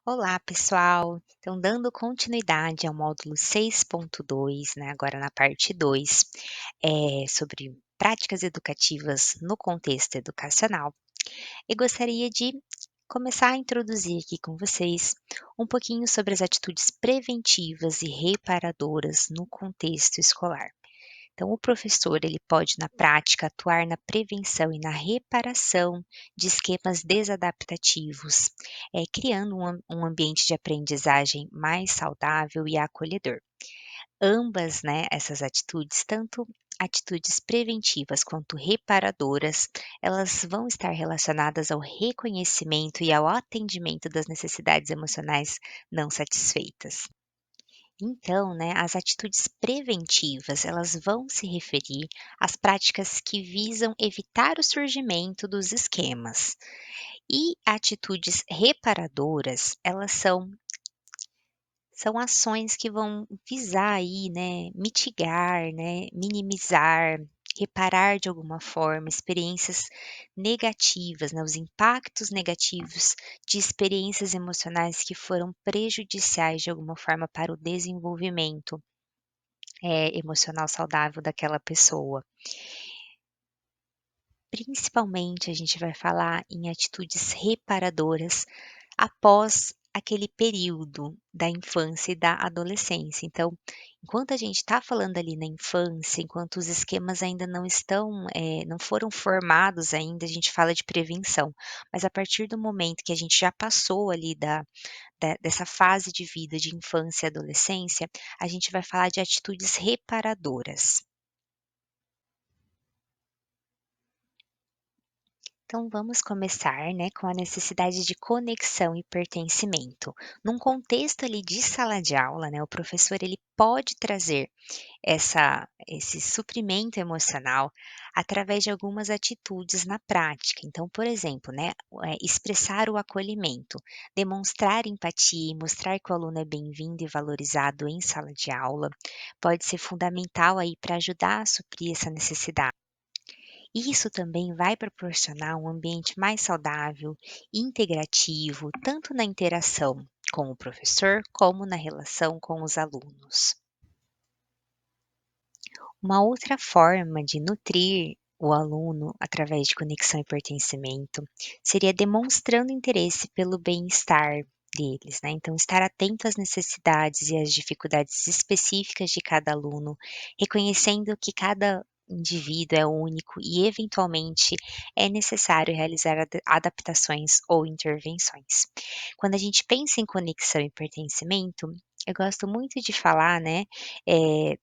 Olá, pessoal! Então, dando continuidade ao módulo 6.2, né, agora na parte 2, sobre práticas educativas no contexto educacional, eu gostaria de começar a introduzir aqui com vocês um pouquinho sobre as atitudes preventivas e reparadoras no contexto escolar. Então, o professor ele pode, na prática, atuar na prevenção e na reparação de esquemas desadaptativos, criando um ambiente de aprendizagem mais saudável e acolhedor. Ambas, né, essas atitudes, tanto atitudes preventivas quanto reparadoras, elas vão estar relacionadas ao reconhecimento e ao atendimento das necessidades emocionais não satisfeitas. Então, né, as atitudes preventivas, elas vão se referir às práticas que visam evitar o surgimento dos esquemas. E atitudes reparadoras, elas são ações que vão visar aí, né, mitigar, né, minimizar, reparar de alguma forma experiências negativas, né, os impactos negativos de experiências emocionais que foram prejudiciais de alguma forma para o desenvolvimento, emocional saudável daquela pessoa. Principalmente a gente vai falar em atitudes reparadoras após aquele período da infância e da adolescência. Então, enquanto a gente está falando ali na infância, enquanto os esquemas ainda não estão, não foram formados ainda, a gente fala de prevenção. Mas a partir do momento que a gente já passou ali dessa fase de vida de infância e adolescência, a gente vai falar de atitudes reparadoras. Então vamos começar, né, com a necessidade de conexão e pertencimento. Num contexto ali de sala de aula, né, o professor ele pode trazer esse suprimento emocional através de algumas atitudes na prática. Então, por exemplo, né, expressar o acolhimento, demonstrar empatia e mostrar que o aluno é bem-vindo e valorizado em sala de aula, pode ser fundamental aí para ajudar a suprir essa necessidade. Isso também vai proporcionar um ambiente mais saudável, integrativo, tanto na interação com o professor, como na relação com os alunos. Uma outra forma de nutrir o aluno através de conexão e pertencimento seria demonstrando interesse pelo bem-estar deles, né? Então, estar atento às necessidades e às dificuldades específicas de cada aluno, reconhecendo que cada indivíduo é único e, eventualmente, é necessário realizar adaptações ou intervenções. Quando a gente pensa em conexão e pertencimento, eu gosto muito de falar, né,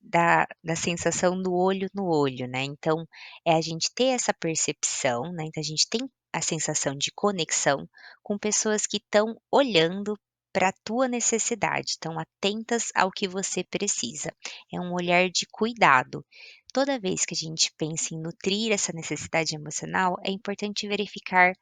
da sensação do olho no olho, né, então, é a gente ter essa percepção, né, então a gente tem a sensação de conexão com pessoas que estão olhando para a tua necessidade, estão atentas ao que você precisa. É um olhar de cuidado. Toda vez que a gente pensa em nutrir essa necessidade emocional, é importante verificar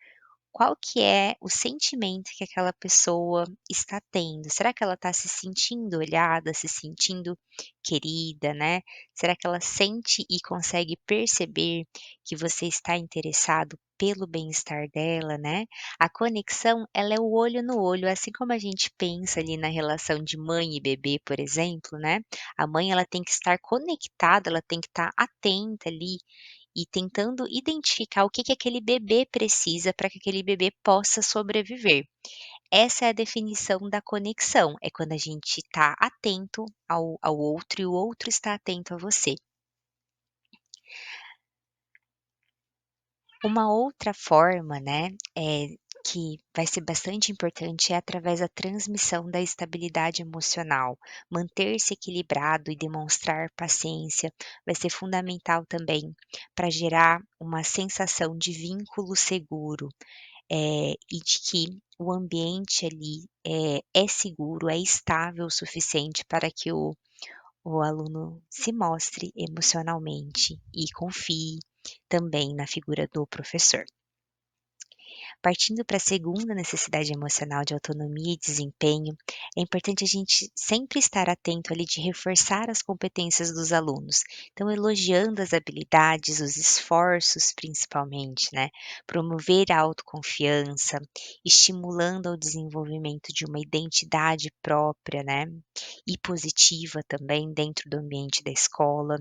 qual que é o sentimento que aquela pessoa está tendo? Será que ela está se sentindo olhada, se sentindo querida, né? Será que ela sente e consegue perceber que você está interessado pelo bem-estar dela, né? A conexão, ela é o olho no olho, assim como a gente pensa ali na relação de mãe e bebê, por exemplo, né? A mãe, ela tem que estar conectada, ela tem que estar atenta ali e tentando identificar o que que aquele bebê precisa para que aquele bebê possa sobreviver. Essa é a definição da conexão, é quando a gente está atento ao outro e o outro está atento a você. Uma outra forma, né, que vai ser bastante importante é através da transmissão da estabilidade emocional. Manter-se equilibrado e demonstrar paciência vai ser fundamental também para gerar uma sensação de vínculo seguro, e de que o ambiente ali é seguro, é estável o suficiente para que o aluno se mostre emocionalmente e confie também na figura do professor. Partindo para a segunda necessidade emocional de autonomia e desempenho, é importante a gente sempre estar atento ali de reforçar as competências dos alunos. Então, elogiando as habilidades, os esforços principalmente, né? Promover a autoconfiança, estimulando o desenvolvimento de uma identidade própria, né? E positiva também dentro do ambiente da escola.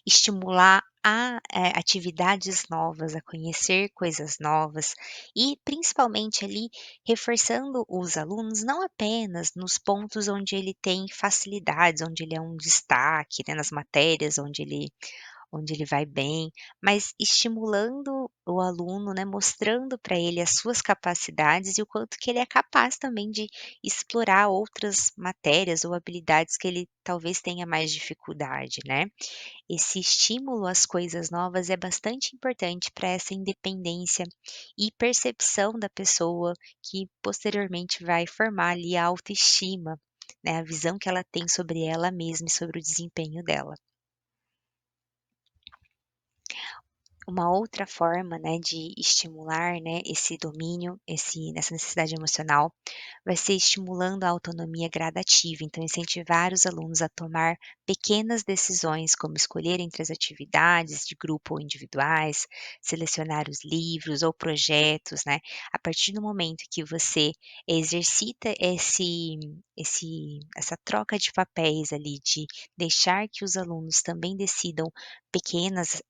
Estimular a, atividades novas, a conhecer coisas novas e principalmente ali reforçando os alunos não apenas nos pontos onde ele tem facilidades, onde ele é um destaque, né, nas matérias onde ele vai bem, mas estimulando o aluno, né, mostrando para ele as suas capacidades e o quanto que ele é capaz também de explorar outras matérias ou habilidades que ele talvez tenha mais dificuldade, né. Esse estímulo às coisas novas é bastante importante para essa independência e percepção da pessoa, que posteriormente vai formar ali a autoestima, né, a visão que ela tem sobre ela mesma e sobre o desempenho dela. Uma outra forma, né, de estimular, né, esse domínio, essa necessidade emocional, vai ser estimulando a autonomia gradativa, então incentivar os alunos a tomar pequenas decisões, como escolher entre as atividades de grupo ou individuais, selecionar os livros ou projetos, né. A partir do momento que você exercita essa troca de papéis ali, de deixar que os alunos também decidam pequenas,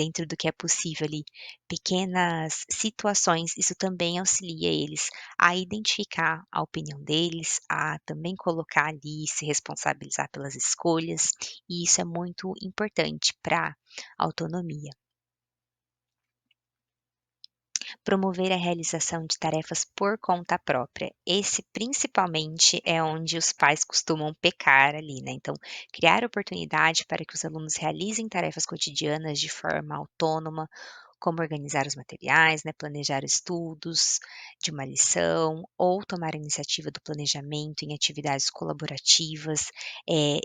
dentro do que é possível ali, pequenas situações, isso também auxilia eles a identificar a opinião deles, a também colocar ali, se responsabilizar pelas escolhas, e isso é muito importante para autonomia. Promover a realização de tarefas por conta própria. Esse principalmente é onde os pais costumam pecar ali, né, então, criar oportunidade para que os alunos realizem tarefas cotidianas de forma autônoma, como organizar os materiais, né, planejar estudos de uma lição ou tomar a iniciativa do planejamento em atividades colaborativas.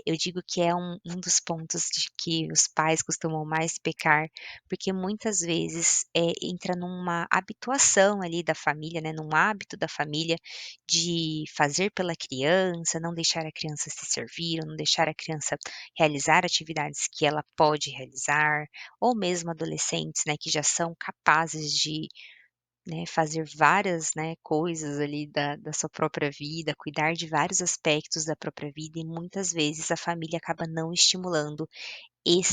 Eu digo que é um dos pontos de que os pais costumam mais pecar, porque muitas vezes, entra numa habituação ali da família, né, num hábito da família de fazer pela criança, não deixar a criança se servir, ou não deixar a criança realizar atividades que ela pode realizar, ou mesmo adolescentes, né, que já são capazes de, né, fazer várias, né, coisas ali da sua própria vida, cuidar de vários aspectos da própria vida e muitas vezes a família acaba não estimulando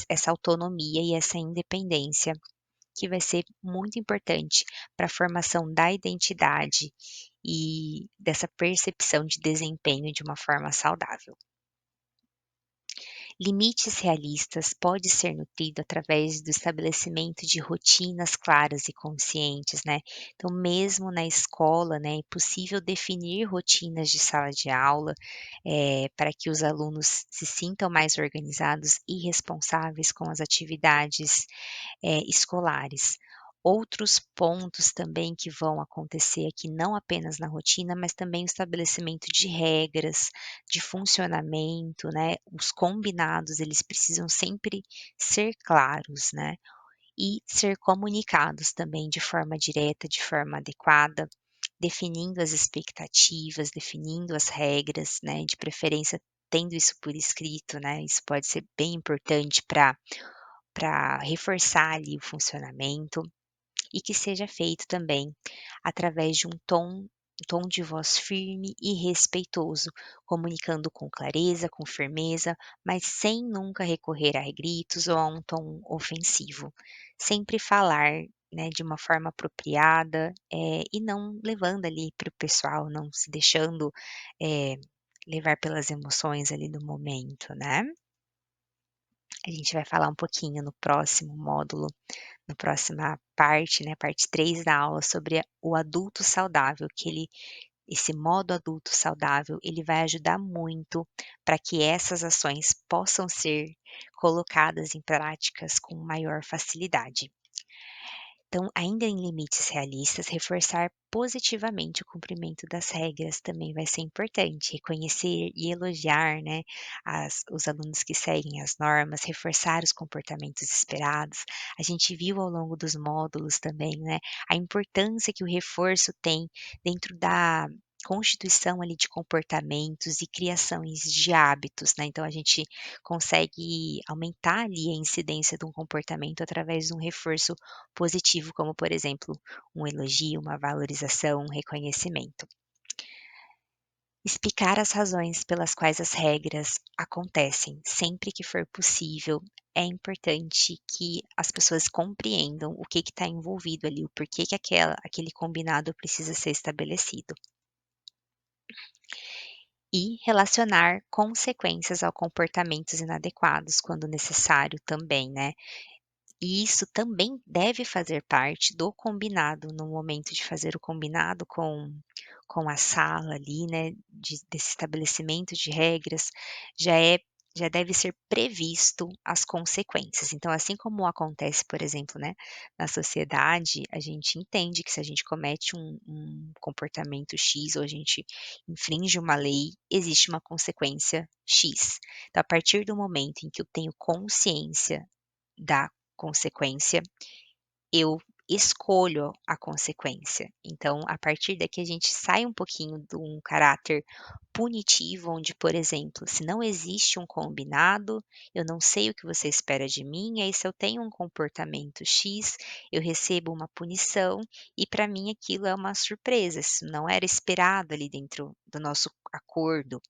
essa autonomia e essa independência, que vai ser muito importante para a formação da identidade e dessa percepção de desempenho de uma forma saudável. Limites realistas pode ser nutrido através do estabelecimento de rotinas claras e conscientes, né. Então mesmo na escola, né, é possível definir rotinas de sala de aula, para que os alunos se sintam mais organizados e responsáveis com as atividades escolares. Outros pontos também que vão acontecer aqui, não apenas na rotina, mas também o estabelecimento de regras, de funcionamento, né, os combinados, eles precisam sempre ser claros, né, e ser comunicados também de forma direta, de forma adequada, definindo as expectativas, definindo as regras, né, de preferência tendo isso por escrito, né, isso pode ser bem importante para reforçar ali o funcionamento, e que seja feito também através de um tom de voz firme e respeitoso, comunicando com clareza, com firmeza, mas sem nunca recorrer a gritos ou a um tom ofensivo. Sempre falar, né, de uma forma apropriada, e não levando ali para o pessoal, não se deixando, eh, levar pelas emoções ali do momento, né. A gente vai falar um pouquinho no próximo módulo, na próxima parte, né, parte 3 da aula sobre o adulto saudável, que esse modo adulto saudável, ele vai ajudar muito para que essas ações possam ser colocadas em práticas com maior facilidade. Então, ainda em limites realistas, reforçar positivamente o cumprimento das regras também vai ser importante. Reconhecer e elogiar, né, os alunos que seguem as normas, reforçar os comportamentos esperados. A gente viu ao longo dos módulos também, né, a importância que o reforço tem dentro da constituição ali de comportamentos e criações de hábitos, né. Então a gente consegue aumentar ali a incidência de um comportamento através de um reforço positivo, como por exemplo, um elogio, uma valorização, um reconhecimento. Explicar as razões pelas quais as regras acontecem, sempre que for possível, é importante que as pessoas compreendam o que está envolvido ali, o porquê que aquele combinado precisa ser estabelecido. E relacionar consequências a comportamentos inadequados, quando necessário também, né. E isso também deve fazer parte do combinado, no momento de fazer o combinado com a sala ali, né, desse estabelecimento de regras, já é já deve ser previsto as consequências. Então, assim como acontece, por exemplo, né, na sociedade, a gente entende que se a gente comete um comportamento X ou a gente infringe uma lei, existe uma consequência X. Então, a partir do momento em que eu tenho consciência da consequência, eu escolho a consequência. Então, a partir daqui a gente sai um pouquinho de um caráter punitivo, onde, por exemplo, se não existe um combinado, eu não sei o que você espera de mim, aí se eu tenho um comportamento X, eu recebo uma punição e para mim aquilo é uma surpresa, isso não era esperado ali dentro do nosso acordo.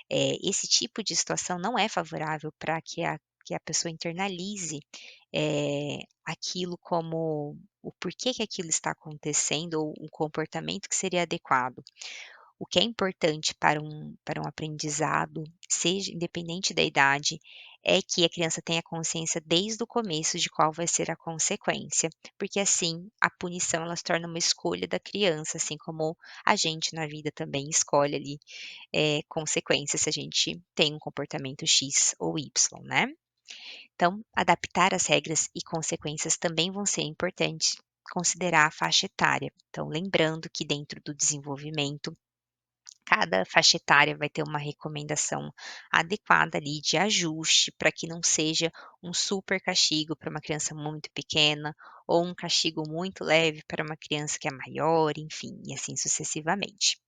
Esse tipo de situação não é favorável para que a pessoa internalize, aquilo como o porquê que aquilo está acontecendo ou um comportamento que seria adequado. O que é importante para um aprendizado, seja independente da idade, é que a criança tenha consciência desde o começo de qual vai ser a consequência, porque assim a punição ela se torna uma escolha da criança, assim como a gente na vida também escolhe ali, consequências se a gente tem um comportamento X ou Y, né. Então, adaptar as regras e consequências também vão ser importantes, considerar a faixa etária. Então, lembrando que dentro do desenvolvimento, cada faixa etária vai ter uma recomendação adequada ali de ajuste, para que não seja um super castigo para uma criança muito pequena, ou um castigo muito leve para uma criança que é maior, enfim, e assim sucessivamente.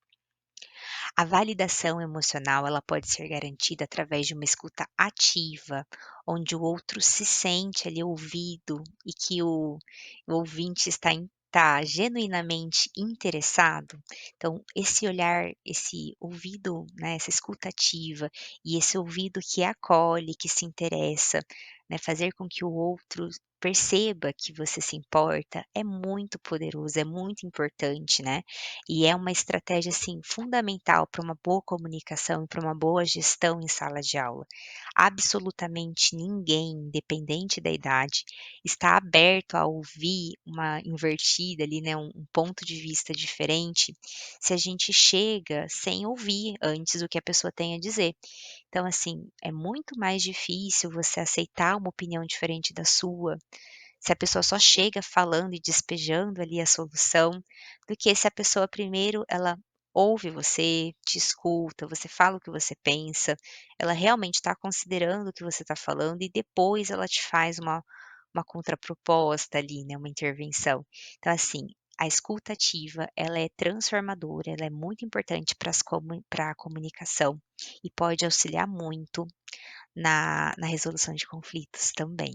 A validação emocional, ela pode ser garantida através de uma escuta ativa, onde o outro se sente ali ouvido e que o ouvinte está genuinamente interessado. Então, esse olhar, esse ouvido, né, essa escuta ativa e esse ouvido que acolhe, que se interessa, né, fazer com que o outro perceba que você se importa, é muito poderoso, é muito importante, né. E é uma estratégia, assim, fundamental para uma boa comunicação e para uma boa gestão em sala de aula. Absolutamente ninguém, independente da idade, está aberto a ouvir uma invertida ali, né, um ponto de vista diferente, se a gente chega sem ouvir antes o que a pessoa tem a dizer. Então, assim, é muito mais difícil você aceitar uma opinião diferente da sua, se a pessoa só chega falando e despejando ali a solução, do que se a pessoa primeiro ela ouve você, te escuta, você fala o que você pensa, ela realmente está considerando o que você está falando e depois ela te faz uma contraproposta ali, né, uma intervenção. Então assim, a escuta ativa ela é transformadora, ela é muito importante para a comunicação e pode auxiliar muito na resolução de conflitos também.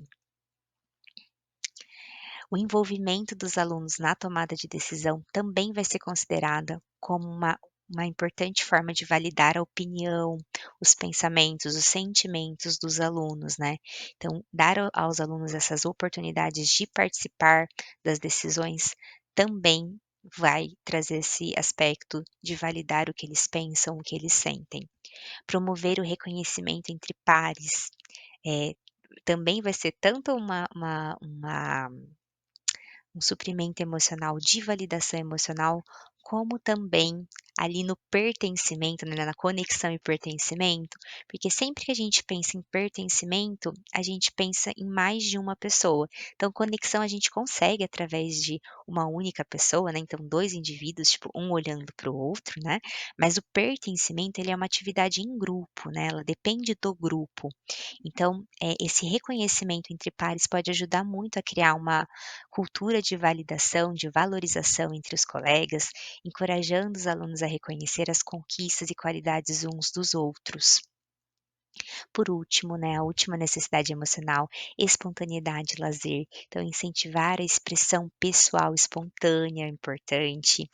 O envolvimento dos alunos na tomada de decisão também vai ser considerada como uma importante forma de validar a opinião, os pensamentos, os sentimentos dos alunos, né. Então, dar aos alunos essas oportunidades de participar das decisões também vai trazer esse aspecto de validar o que eles pensam, o que eles sentem. Promover o reconhecimento entre pares, eh, também vai ser tanto um suprimento emocional de validação emocional, como também ali no pertencimento, né, na conexão e pertencimento, porque sempre que a gente pensa em pertencimento, a gente pensa em mais de uma pessoa. Então conexão a gente consegue através de uma única pessoa, né, então 2 indivíduos, tipo, um olhando para o outro, né, mas o pertencimento ele é uma atividade em grupo, né, ela depende do grupo. Então, esse reconhecimento entre pares pode ajudar muito a criar uma cultura de validação, de valorização entre os colegas, encorajando os alunos a reconhecer as conquistas e qualidades uns dos outros. Por último, né, a última necessidade emocional, espontaneidade e lazer. Então, incentivar a expressão pessoal espontânea é importante,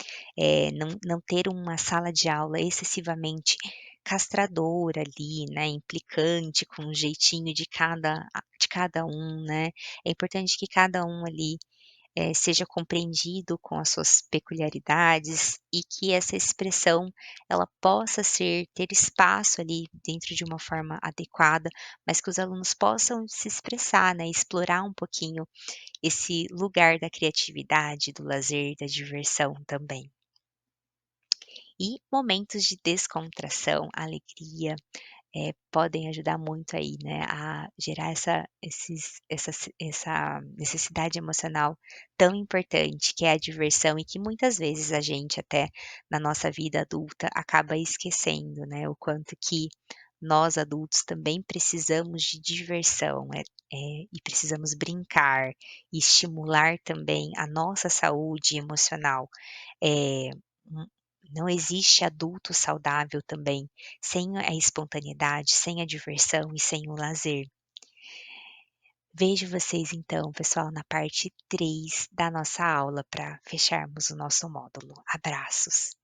não ter uma sala de aula excessivamente castradora ali, né, implicante, com um jeitinho de cada um, né. É importante que cada um ali seja compreendido com as suas peculiaridades e que essa expressão ela possa ter espaço ali dentro de uma forma adequada, mas que os alunos possam se expressar, né, explorar um pouquinho esse lugar da criatividade, do lazer, da diversão também. E momentos de descontração, alegria, podem ajudar muito aí, né, a gerar essa necessidade emocional tão importante que é a diversão e que muitas vezes a gente até na nossa vida adulta acaba esquecendo, né, o quanto que nós adultos também precisamos de diversão, e precisamos brincar e estimular também a nossa saúde emocional. Eh, hum, não existe adulto saudável também sem a espontaneidade, sem a diversão e sem o lazer. Vejo vocês então, pessoal, na parte 3 da nossa aula para fecharmos o nosso módulo. Abraços.